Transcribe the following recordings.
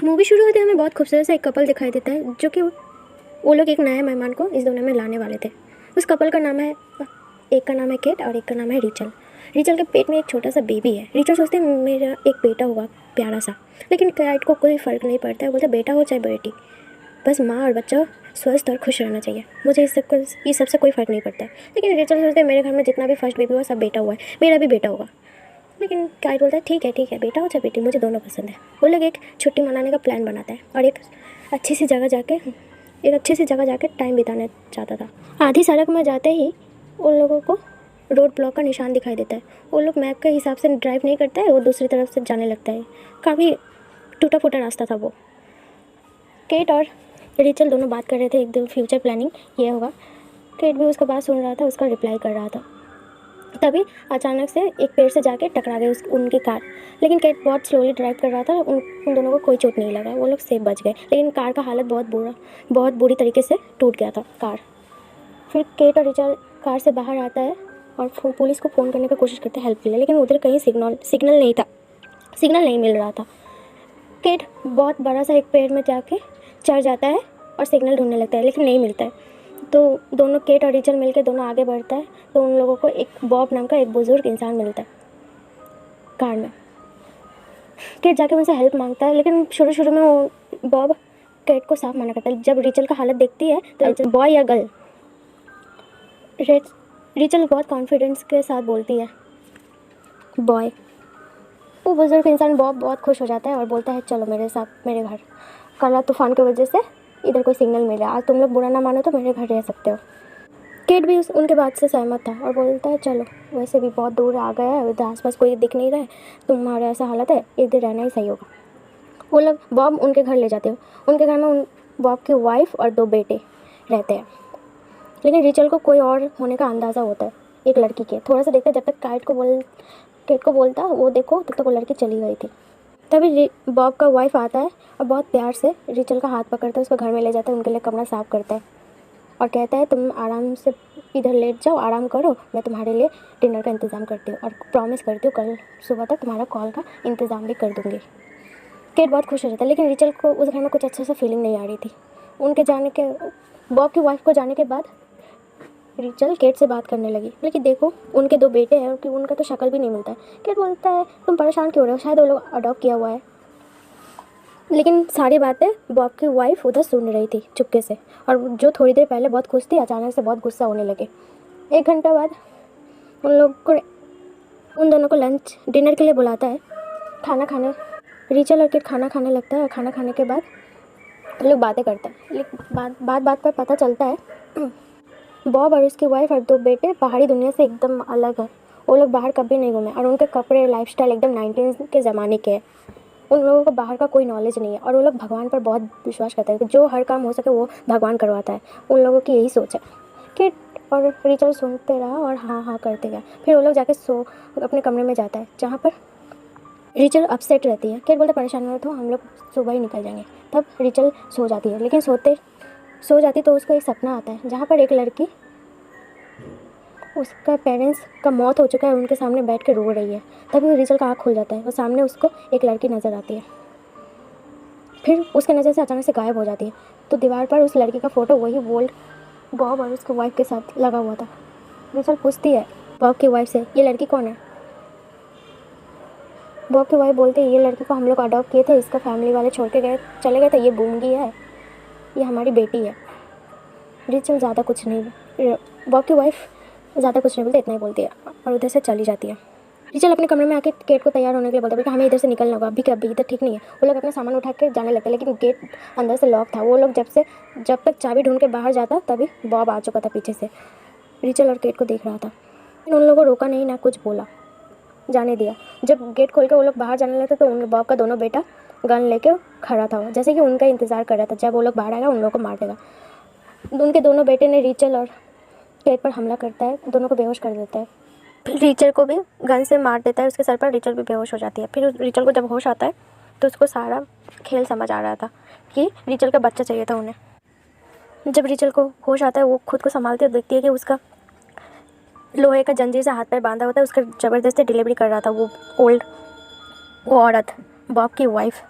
Movie शुरू होते हमें बहुत खूबसूरत सा एक कपल दिखाई देता है, जो कि वो लोग एक नए मेहमान को इस दुनिया में लाने वाले थे। उस कपल का नाम है, एक का नाम है केट और एक का नाम है रिचल। रिचल के पेट में एक छोटा सा बेबी है। रिचल सोचते हैं मेरा एक बेटा होगा प्यारा सा, लेकिन केट को कोई फ़र्क नहीं पड़ता है। बोलते बेटा हो चाहे बेटी, बस माँ और बच्चा स्वस्थ और खुश रहना चाहिए। मुझे ये सबसे कोई फ़र्क नहीं पड़ता है। लेकिन रिचल सोचते हैं मेरे घर में जितना भी फर्स्ट बेबी हुआ सब बेटा हुआ है, मेरा भी बेटा होगा। लेकिन काइट बोलता है ठीक है बेटा हो चाहे बेटी, मुझे दोनों पसंद है। वो लोग एक छुट्टी मनाने का प्लान बनाता है और एक अच्छी सी जगह जाके टाइम बिताना चाहता था। आधी सड़क में जाते ही उन लोगों को रोड ब्लॉक का निशान दिखाई देता है। वो लोग मैप के हिसाब से ड्राइव नहीं करता है, वो दूसरी तरफ से जाने लगता है। काफ़ी टूटा फूटा रास्ता था वो। केट और रिचल दोनों बात कर रहे थे, एकदम फ्यूचर प्लानिंग ये होगा। केट भी उसका बात सुन रहा था, उसका रिप्लाई कर रहा था। तभी अचानक से एक पेड़ से जाके टकरा गई उनकी कार। लेकिन केट बहुत स्लोली ड्राइव कर रहा था, उन दोनों को कोई चोट नहीं लगा, वो लोग सेफ बच गए। लेकिन कार का हालत बहुत बुरी तरीके से टूट गया था कार। फिर केट और रिचल कार से बाहर आता है और पुलिस को फ़ोन करने की कोशिश करते हैं हेल्प के लिए, लेकिन उधर कहीं सिग्नल नहीं था, सिग्नल नहीं मिल रहा था। केट बहुत बड़ा सा एक पेड़ में जाके चढ़ जाता है और सिग्नल ढूंढने लगता है, लेकिन नहीं मिलता है। तो दोनों केट और रिचल मिलकर दोनों आगे बढ़ता है, तो उन लोगों को एक बॉब नाम का एक बुजुर्ग इंसान मिलता है कार में। केट जाके उनसे हेल्प मांगता है, लेकिन शुरू में वो बॉब केट को साफ मना करता है। जब रिचल का हालत देखती है तो बॉय या गर्ल, रिचल बहुत कॉन्फिडेंस के साथ बोलती है बॉय। वो बुजुर्ग इंसान बॉब बहुत खुश हो जाता है और बोलता है चलो मेरे साथ मेरे घर। कल रात तूफान की वजह से इधर कोई सिग्नल मिल रहा है, आज तुम लोग बुरा ना मानो तो मेरे घर रह सकते हो। केट भी उनके बात से सहमत था और बोलता है चलो, वैसे भी बहुत दूर आ गया है, इधर आसपास कोई दिख नहीं रहा है, तुम्हारा ऐसा हालत है इधर रहना ही सही होगा। वो लोग बॉब उनके घर ले जाते हो। उनके घर में बॉब की वाइफ और 2 बेटे रहते हैं। लेकिन रिचल को कोई और होने का अंदाज़ा होता है, एक लड़की के। थोड़ा सा देखता है, जब तक केट को बोलता वो देखो तब तक वो लड़की चली गई थी। तभी बॉब का वाइफ आता है और बहुत प्यार से रिचल का हाथ पकड़ता है, उसको घर में ले जाता है, उनके लिए कमरा साफ़ करता है और कहता है तुम आराम से इधर लेट जाओ, आराम करो, मैं तुम्हारे लिए डिनर का इंतज़ाम करती हूँ और प्रॉमिस करती हूँ कल सुबह तक तुम्हारा कॉल का इंतज़ाम भी कर दूँगी। केट बहुत खुश हो जाता है, लेकिन रिचल को उस घर में कुछ अच्छा सा फीलिंग नहीं आ रही थी। बॉब की वाइफ को जाने के बाद रिचल केट से बात करने लगी, लेकिन देखो उनके 2 बेटे हैं, उनका तो शक्ल भी नहीं मिलता है। केट बोलता है तुम परेशान क्यों हो रहे हो, शायद वो लोग अडॉप्ट किया हुआ है। लेकिन सारी बातें बॉब की वाइफ उधर सुन रही थी चुपके से, और जो थोड़ी देर पहले बहुत खुश थी अचानक से बहुत गुस्सा होने लगे। 1 घंटा बाद उन दोनों को डिनर के लिए बुलाता है। खाना खाने रिचल और किड खाना खाने लगता है और खाना खाने के बाद वो लोग बातें करते हैं। लेकिन बात पर पता चलता है बॉब और उसकी वाइफ और 2 बेटे पहाड़ी दुनिया से एकदम अलग है। वो लोग बाहर कभी नहीं घूमे और उनके कपड़े लाइफस्टाइल एकदम 19 के ज़माने के हैं। उन लोगों को बाहर का कोई नॉलेज नहीं है और वो लोग भगवान पर बहुत विश्वास करते हैं कि जो हर काम हो सके वो भगवान करवाता है। उन लोगों की यही सोच है। किड और रिचल सुनते रहा और हाँ करते गया। फिर वो लोग जाके अपने कमरे में जाता है, जहाँ पर रिचल अपसेट रहती है। किड बोलते परेशान मत हो, हम लोग सुबह ही निकल जाएंगे। तब रिचल सो जाती है, लेकिन सो जाती तो उसको एक सपना आता है, जहाँ पर एक लड़की, उसका पेरेंट्स का मौत हो चुका है, उनके सामने बैठ के रो रही है। तभी रिचल का आँख खुल जाता है और सामने उसको एक लड़की नज़र आती है। फिर उसके नज़र से अचानक से गायब हो जाती है। तो दीवार पर उस लड़की का फ़ोटो वही ओल्ड बॉब और उसकी वाइफ के साथ लगा हुआ था। रिचल पूछती है बॉब की वाइफ से ये लड़की कौन है। बॉब की वाइफ बोलती है ये लड़की को हम लोग अडॉप्ट किए थे, इसका फैमिली वाले छोड़ के चले गए थे, ये बूंगी है, ये हमारी बेटी है। रिचल ज़्यादा कुछ नहीं, बॉब की वाइफ ज़्यादा कुछ नहीं बोलती, इतना ही बोलती है और उधर से चली जाती है। रिचल अपने कमरे में आके केट को तैयार होने के लिए बोलता है कि हमें इधर से निकलना होगा, अभी इधर ठीक नहीं है। वो लोग अपना सामान उठा के जाने लगते, लेकिन गेट अंदर से लॉक था। वो लोग जब तक चाबी ढूंढ के बाहर जाता तभी बॉब आ चुका था पीछे से। रिचल और केट को देख रहा था, लेकिन उन लोगों को रोका नहीं, ना कुछ बोला, जाने दिया। जब गेट खोल के वो लोग बाहर जाने लगते तो उन बॉब का दोनों बेटा गन लेके खड़ा था, जैसे कि उनका इंतज़ार कर रहा था, जब वो लोग बाहर आएगा उन लोगों को मार देगा। उनके दोनों बेटे ने रिचल और केट पर हमला करता है, दोनों को बेहोश कर देता है। फिर रिचल को भी गन से मार देता है उसके सर पर, रिचल भी बेहोश हो जाती है। फिर रिचल को जब होश आता है तो उसको सारा खेल समझ आ रहा था कि रिचल का बच्चा चाहिए था उन्हें। जब रिचल को होश आता है वो खुद को संभालती है, देखती है कि उसका लोहे का जंजीर से हाथ पैर बांधा होता है, उसका ज़बरदस्ती डिलीवरी कर रहा था वो औरत, बॉब की वाइफ।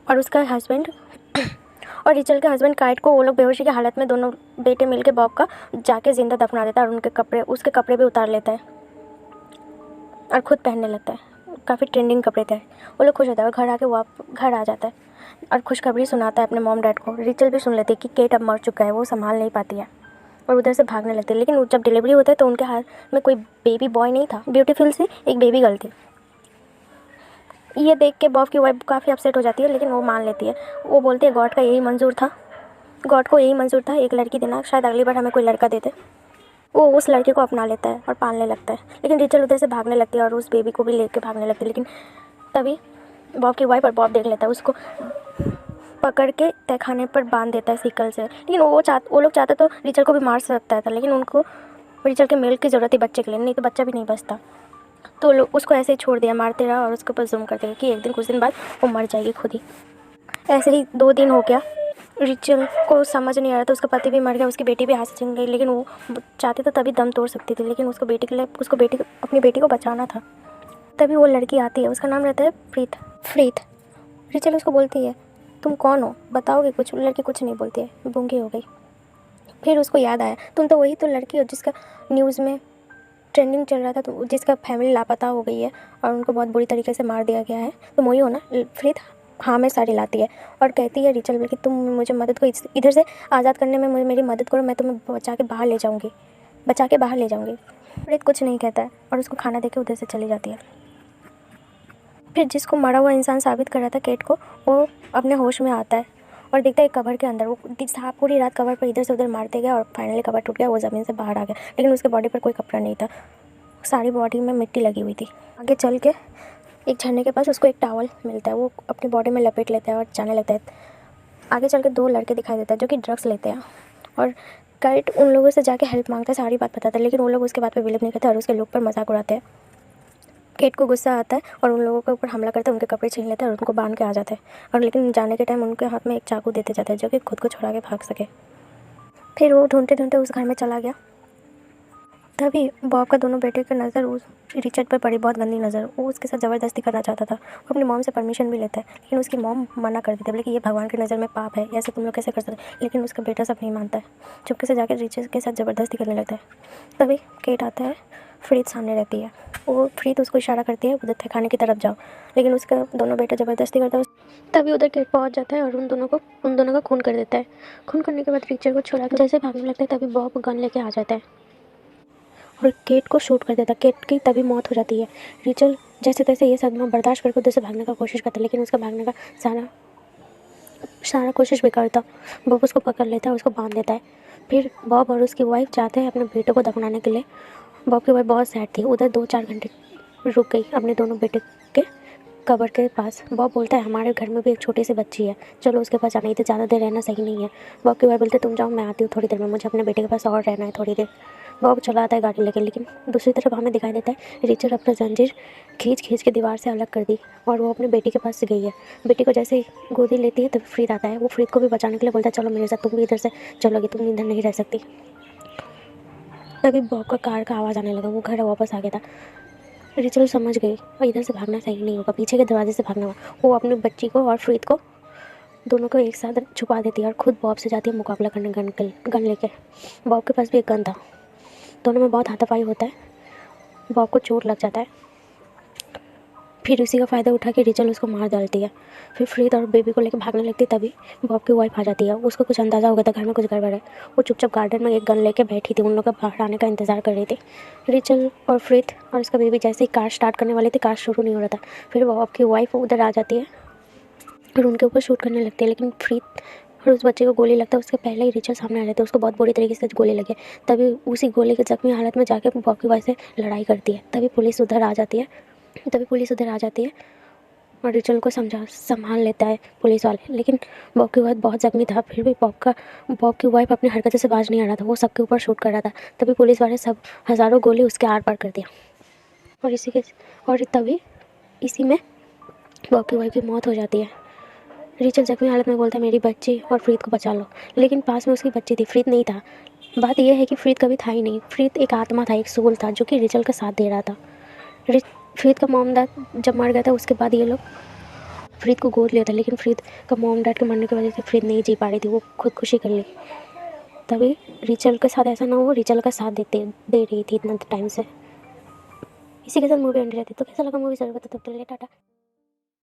और उसका हस्बैंड और रिचल के हस्बैंड काइट को वो लोग बेहोशी की हालत में दोनों बेटे मिलके बॉब का जाके ज़िंदा दफना देता है और उसके कपड़े भी उतार लेता है और ख़ुद पहनने लगता है। काफ़ी ट्रेंडिंग कपड़े थे। वो लोग खुश होता है और घर आ जाता है और खुशखबरी सुनाता है अपने मॉम डैड को। रिचल भी सुन लेती है कि केट अब मर चुका है, वो संभाल नहीं पाती है और उधर से भागने लगती है। लेकिन जब डिलीवरी होता है तो उनके हाथ में कोई बेबी बॉय नहीं था, ब्यूटीफुल सी एक बेबी गर्ल थी। ये देख के बॉब की वाइफ काफ़ी अपसेट हो जाती है, लेकिन वो मान लेती है। वो बोलती है गॉड को यही मंजूर था एक लड़की देना, शायद अगली बार हमें कोई लड़का देते। वो उस लड़के को अपना लेता है और पालने लगता है। लेकिन रिचल उधर से भागने लगती है और उस बेबी को भी लेके भागने लगती है। लेकिन तभी बॉब की वाइफ और बॉब देख लेता है, उसको पकड़ के तहखाने पर बांध देता है सिकल से। लेकिन वो लोग चाहते तो रिचल को भी मार सकता था, लेकिन उनको रिचल के मिल्क की ज़रूरत थी बच्चे के लिए, नहीं तो बच्चा भी नहीं बचता। तो लोग उसको ऐसे ही छोड़ दिया, मारते रहा और उसके ऊपर जुल्म करते रहे कि कुछ दिन बाद वो मर जाएगी खुद ही। ऐसे ही 2 दिन हो गया। रिचल को समझ नहीं आ रहा था, उसका पति भी मर गया, उसकी बेटी भी हाथ से छिन गई। लेकिन वो चाहते तो तभी दम तोड़ सकती थी, लेकिन उसको अपनी बेटी को बचाना था। तभी वो लड़की आती है, उसका नाम रहता है फ्रीत। रिचल उसको बोलती है तुम कौन हो, बताओगे कुछ? लड़की कुछ नहीं बोलती है, गूंगी हो गई। फिर उसको याद आया, तुम तो वही तो लड़की हो जिसका न्यूज़ में ट्रेंडिंग चल रहा था, तो जिसका फैमिली लापता हो गई है और उनको बहुत बुरी तरीके से मार दिया गया है, तुम वही हो ना? फ्रीत हाँ में सारी लाती है और कहती है रिचल कि तुम मुझे मदद को इधर से आज़ाद करने में मेरी मदद करो, मैं तुम्हें बचा के बाहर ले जाऊँगी। फ्रीत कुछ नहीं कहता है और उसको खाना देके उधर से चली जाती है। फिर जिसको मरा हुआ इंसान साबित कर रहा था केट को, वो अपने होश में आता है और देखता है एक कवर के अंदर। वो पूरी रात कवर पर इधर से उधर मारते गया और फाइनली कवर टूट गया, वो ज़मीन से बाहर आ गया। लेकिन उसके बॉडी पर कोई कपड़ा नहीं था, सारी बॉडी में मिट्टी लगी हुई थी। आगे चल के एक झरने के पास उसको एक टॉवल मिलता है, वो अपनी बॉडी में लपेट लेता है और जाने लगता है। आगे चल के 2 लड़के दिखाई देता है जो कि ड्रग्स लेते हैं और काइट उन लोगों से जाके हेल्प मांगता है, सारी बात बताता है। लेकिन वो लोग उसके बात पे बिलीव नहीं करते और उसके लुक पर मजाक उड़ाते हैं। केट को गुस्सा आता है और उन लोगों के ऊपर हमला करते हैं, उनके कपड़े छीन लेते हैं और उनको बांध के आ जाते हैं। और लेकिन जाने के टाइम उनके हाथ में एक चाकू देते जाते हैं जो कि खुद को छुड़ा के भाग सके। फिर वो ढूंढते ढूंढते उस घर में चला गया। तभी बॉब का दोनों बेटे की नज़र उस रिचर्ड पर पड़ी, बहुत गंदी नज़र। वो उसके साथ ज़बरदस्ती करना चाहता था। वो अपनी मॉम से परमिशन भी लेता है, लेकिन उसकी मॉम मना कर देती है, बोले कि ये भगवान की नज़र में पाप है, ऐसे तुम लोग कैसे कर सकते। लेकिन उसका बेटा सब नहीं मानता है, चुपके से जाकर रिचर्ड के साथ ज़बरदस्ती करने लगता है। तभी केट आता है, फ्रीत सामने रहती है। वो फ्रीत उसको इशारा करती है उधर तहखाने की तरफ जाओ, लेकिन उसका दोनों बेटा ज़बरदस्ती करता है। तभी उधर केट पहुंच जाता है और उन दोनों का खून कर देता है। खून करने के बाद रिचर्ड को छुड़ा कर जैसे भागने लगता है, तभी बॉब गन लेके आ जाता है और केट को शूट कर देता है। केट की तभी मौत हो जाती है। रिचल जैसे तैसे ये सदमा बर्दाश्त करके उधर से भागने का कोशिश करता है, लेकिन उसका भागने का सारा कोशिश बेकार था। बॉब उसको पकड़ लेता है, उसको बांध देता है। फिर बॉब और उसकी वाइफ जाते हैं अपने बेटे को दफनाने के लिए। बॉब की वाइफ बहुत सैड थी, उधर 2-4 घंटे रुक गई अपने दोनों बेटे के कब्र के पास। बॉब बोलता है हमारे घर में भी एक छोटी सी बच्ची है, चलो उसके पास जाना, ही तो ज़्यादा देर रहना सही नहीं है। बॉब की वाइफ बोलते तुम जाओ, मैं आती हूँ थोड़ी देर में, मुझे अपने बेटे के पास और रहना है थोड़ी देर। बॉब चला आता है गाड़ी लेकर, लेकिन दूसरी तरफ हमें दिखाई देता है रिचर्ड अपना जंजीर खींच के दीवार से अलग कर दी और वो अपने बेटी के पास गई है। बेटी को जैसे ही गोदी लेती है तभी फ्रीद आता है। वो फ्रीद को भी बचाने के लिए बोलता है चलो मेरे साथ, तुम भी इधर से चलोगी, तुम इधर नहीं रह सकती। तभी बॉब का कार का आवाज़ आने लगा, वो घर वापस आ गया था। रिचल समझ गई और इधर से भागना सही नहीं होगा, पीछे के दरवाजे से भागना होगा। वो अपनी बच्ची को और फ्रीद को दोनों को एक साथ छुपा देती है और खुद बॉब से जाती है मुकाबला करने गन लेके। बॉब के पास भी एक गन था, दोनों में बहुत हाथापाई होता है, बॉब को चोट लग जाता है। फिर उसी का फ़ायदा उठा के रिचल उसको मार डालती है। फिर फ्रीद और बेबी को लेकर भागने लगती है, तभी बॉब की वाइफ आ जाती है। उसको कुछ अंदाज़ा हो गया था घर में कुछ गड़बड़ है। वो चुपचाप गार्डन में एक गन लेके बैठी थी, उन लोगों का बाहर आने का इंतज़ार कर रही थी। रिचल और फ्रीद और उसका बेबी जैसे ही कार स्टार्ट करने वाली थी, कार शुरू नहीं हो रहा था। फिर बॉब की वाइफ उधर आ जाती है और उनके ऊपर शूट करने लगती है, लेकिन फ्रीद और उस बच्चे को गोली लगता है। उसके पहले ही रिचल सामने आ जाता है, उसको बहुत बुरी तरीके से गोली लगी। तभी उसी गोली के जख्मी हालत में जाके बॉब की वाइफ से लड़ाई करती है। तभी पुलिस उधर आ जाती है और रिचल को संभाल लेता है पुलिस वाले। लेकिन बॉब की वाइफ बहुत जख्मी था, फिर भी बॉब की वाइफ अपनी हरकतों से बाज नहीं आ रहा था, वो सबके ऊपर शूट कर रहा था। तभी पुलिस वाले सब हज़ारों गोली उसके आर पार कर दिया और तभी इसी में बॉब की वाइफ की मौत हो जाती है। रिचल जख्मी हालत में बोलता है मेरी बच्ची और फ्रीद को बचा लो, लेकिन पास में उसकी बच्ची थी, फ्रीद नहीं था। बात यह है कि फ्रीद कभी था ही नहीं, फ्रीद एक आत्मा था, एक सोल था जो कि रिचल का साथ दे रहा था। फ्रीद का मॉम डैड जब मर गया था उसके बाद ये लोग फ्रीद को गोद लिया था, लेकिन फ्रीद का मॉम डैड के मरने की वजह से फ्रीद नहीं जी पा रही थी, वो खुदकुशी कर ली। तभी रिचल के साथ ऐसा ना हो, रिचल का साथ दे रही थी इतना टाइम से। इसी के साथ मूवी एंड रहती। तो कैसा लगा मूवी ज़रूर बताओ, तब तक के लिए टाटा।